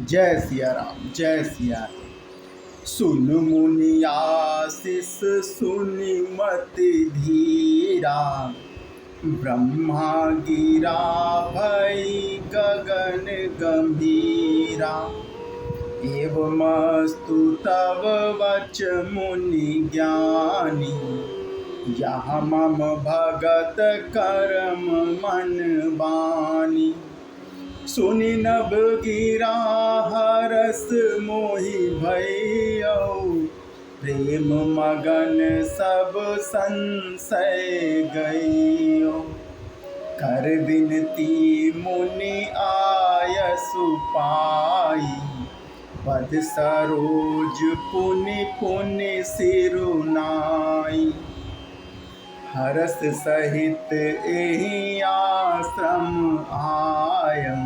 जय सिया राम, जय सिया राम। सुन मुनि आशीष सुनि मति धीरा, ब्रह्मा गिरा भई गगन गंभीरा। एवमस्तु तव वच मुनि ज्ञानी, यह मम भगत कर्म मन बानी। सुनि नभ गिरा हरस मोहि भइयो, प्रेम मगन सब संशय गइयो। कर विनती मुनि आयसु पाई, पद सरोज पुनि पुनि सिरुनाई। हरस सहित एहि आश्रम आयम,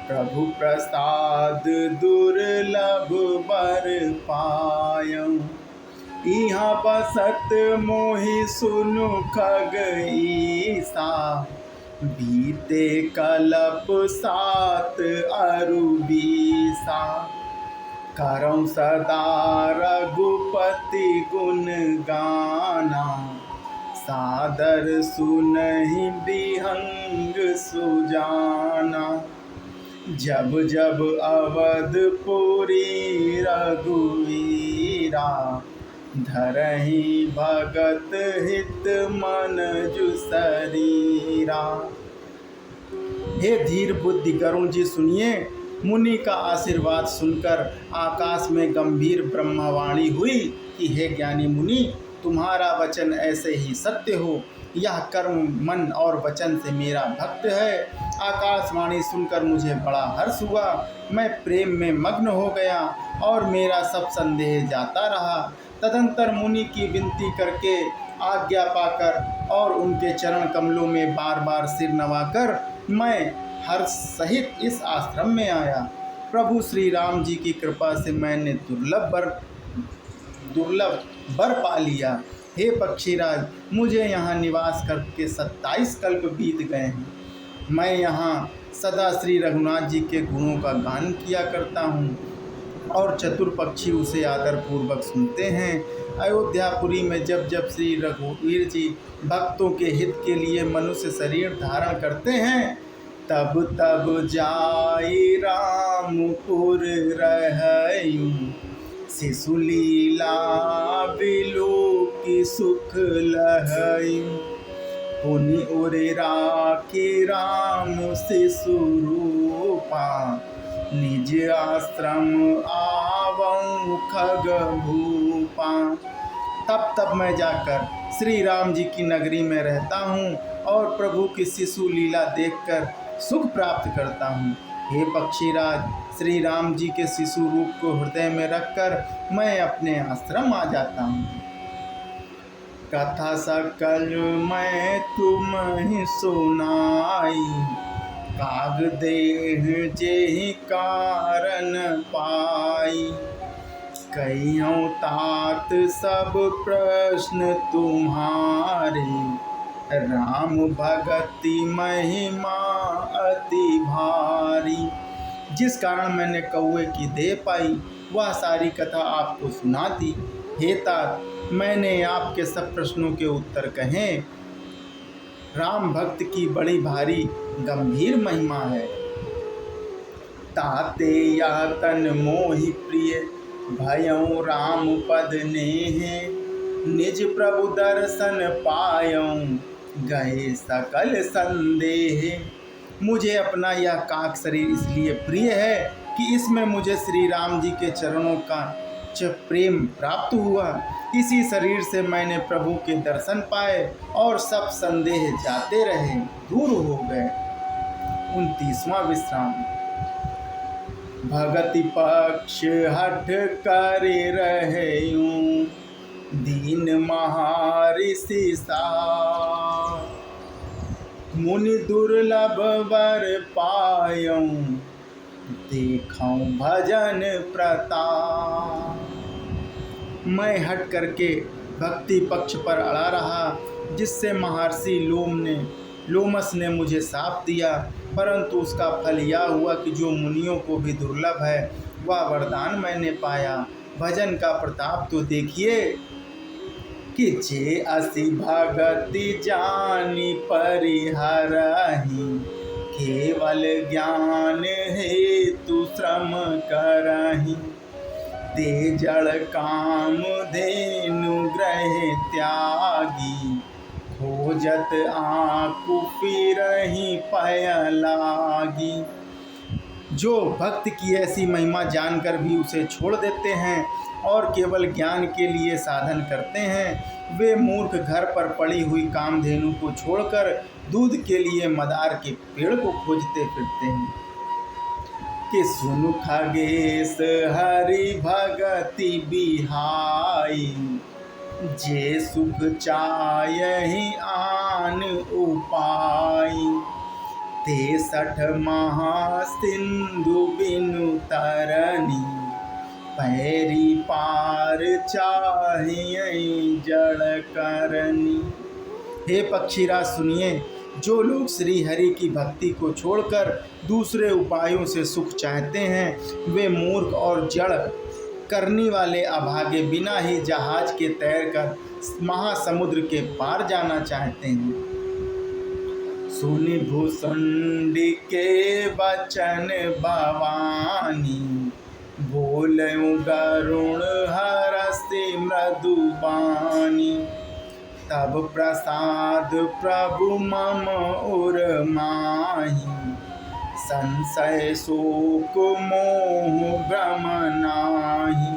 प्रभु प्रसाद दुर्लभ बर पायम। इहाँ बसत मोहि सुनु खग ईसा, बीते कलप 7 अरु 20। करौं सदा रघुपति गुण गाना, सादर सुनहि बिहंग सुजाना। जब जब अवधपुरी रघुवीरा, धरहि भगत हित मन जुसरीरा। हे धीर बुद्धि गरुण जी सुनिए। मुनि का आशीर्वाद सुनकर आकाश में गंभीर ब्रह्मवाणी हुई कि हे ज्ञानी मुनि, तुम्हारा वचन ऐसे ही सत्य हो। यह कर्म मन और वचन से मेरा भक्त है। आकाशवाणी सुनकर मुझे बड़ा हर्ष हुआ। मैं प्रेम में मग्न हो गया और मेरा सब संदेह जाता रहा। तदंतर मुनि की विनती करके आज्ञा पाकर और उनके चरण कमलों में बार बार सिर नवाकर मैं हर्ष सहित इस आश्रम में आया। प्रभु श्री राम जी की कृपा से मैंने दुर्लभ वर पा लिया। हे पक्षीराज, मुझे यहाँ निवास करके 27 कल्प बीत गए हैं। मैं यहाँ सदा श्री रघुनाथ जी के गुणों का गान किया करता हूँ और चतुर पक्षी उसे आदरपूर्वक सुनते हैं। अयोध्यापुरी में जब जब श्री रघुवीर जी भक्तों के हित के लिए मनुष्य शरीर धारण करते हैं, तब तब जाई रामपुर रहयूं, शिशुलीला बिलोकी सुख लहयूं। पुनि उरे राखी राम शिशु रूपा, निज आश्रम आवं खग भूपा। तब मैं जाकर श्री राम जी की नगरी में रहता हूँ और प्रभु की शिशु लीला देखकर सुख प्राप्त करता हूँ। हे पक्षीराज, श्री राम जी के शिशु रूप को हृदय में रखकर मैं अपने आश्रम आ जाता हूँ। कथा सकल मैं तुम्हें सुनाई, काग देह जेहि कारण पाई। कहियों तात सब प्रश्न तुम्हारे, राम भगति महिमा अति भारी। जिस कारण मैंने कौवे की देह पाई, वह सारी कथा आपको सुना दी। हे तात, मैंने आपके सब प्रश्नों के उत्तर कहे। राम भक्त की बड़ी भारी गंभीर महिमा है। ताते या तन मोहि प्रिय, भयं राम पद नेहे। निज प्रभु दर्शन पायं, गए सकल संदेह। मुझे अपना यह काक शरीर इसलिए प्रिय है कि इसमें मुझे श्री राम जी के चरणों का प्रेम प्राप्त हुआ। इसी शरीर से मैंने प्रभु के दर्शन पाए और सब संदेह जाते रहे, दूर हो गए। 29वां विश्राम। भगति पक्ष हठ करे रहयूं, दीन महाऋषि सा। मुनि दुर्लभ वर पायऊं, देखऊं भजन प्रताप। मैं हट करके भक्ति पक्ष पर अड़ा रहा, जिससे महर्षि लोमस ने मुझे साप दिया। परंतु उसका फल यह हुआ कि जो मुनियों को भी दुर्लभ है वह वरदान मैंने पाया। भजन का प्रताप तो देखिए कि जे असी भगति जानी परिहरहि, केवल ज्ञान हेतु श्रम करहि। ते जड़ काम धेनु ग्रह त्यागी, खोजत आँखु फिरहि पय लागी। जो भक्त की ऐसी महिमा जानकर भी उसे छोड़ देते हैं और केवल ज्ञान के लिए साधन करते हैं, वे मूर्ख घर पर पड़ी हुई कामधेनु को छोड़कर दूध के लिए मदार के पेड़ को खोजते फिरते हैं। कि सुनु खगेश हरि भगति बिहाई, जे सुख चायहि आन उपाई। ते सठ महासिंधु बिनु तरनी, पैरी पार चाहिए जड़ करनी। हे पक्षीराज सुनिए, जो लोग श्री हरि की भक्ति को छोड़कर दूसरे उपायों से सुख चाहते हैं, वे मूर्ख और जड़ करनी वाले अभागे बिना ही जहाज के तैरकर महासमुद्र के पार जाना चाहते हैं। सुनि भुसुंडी के वचन भवानी, बोलऊँ गरुण हरषि मृदुबानी। तब प्रसाद प्रभु मम उर माही, संशय शोक मोह भ्रम नाहि।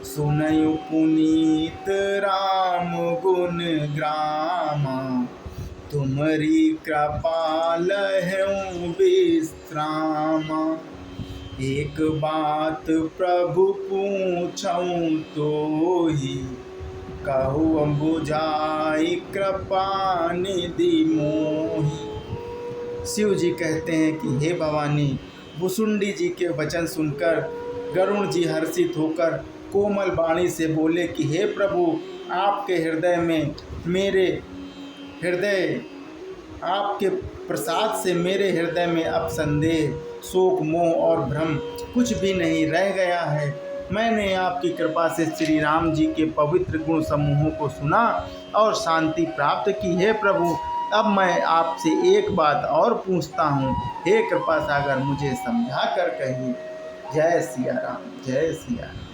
सुनयु पुनीत राम गुण ग्रामा, तुमरी कृपा लहऊँ विश्रामा। एक बात प्रभु पूछऊँ तोहि, कहूँ बुझाई कृपा निधि मोहि। शिव जी कहते हैं कि हे भवानी, भुसुंडी जी के वचन सुनकर गरुण जी हर्षित होकर कोमल वाणी से बोले कि हे प्रभु, आपके प्रसाद से मेरे हृदय में अब संदेह, शोक, मोह और भ्रम कुछ भी नहीं रह गया है। मैंने आपकी कृपा से श्री राम जी के पवित्र गुण समूहों को सुना और शांति प्राप्त की। हे प्रभु, अब मैं आपसे एक बात और पूछता हूँ, हे कृपा सागर, मुझे समझा कर कहिए। जय सिया राम, जय सिया राम।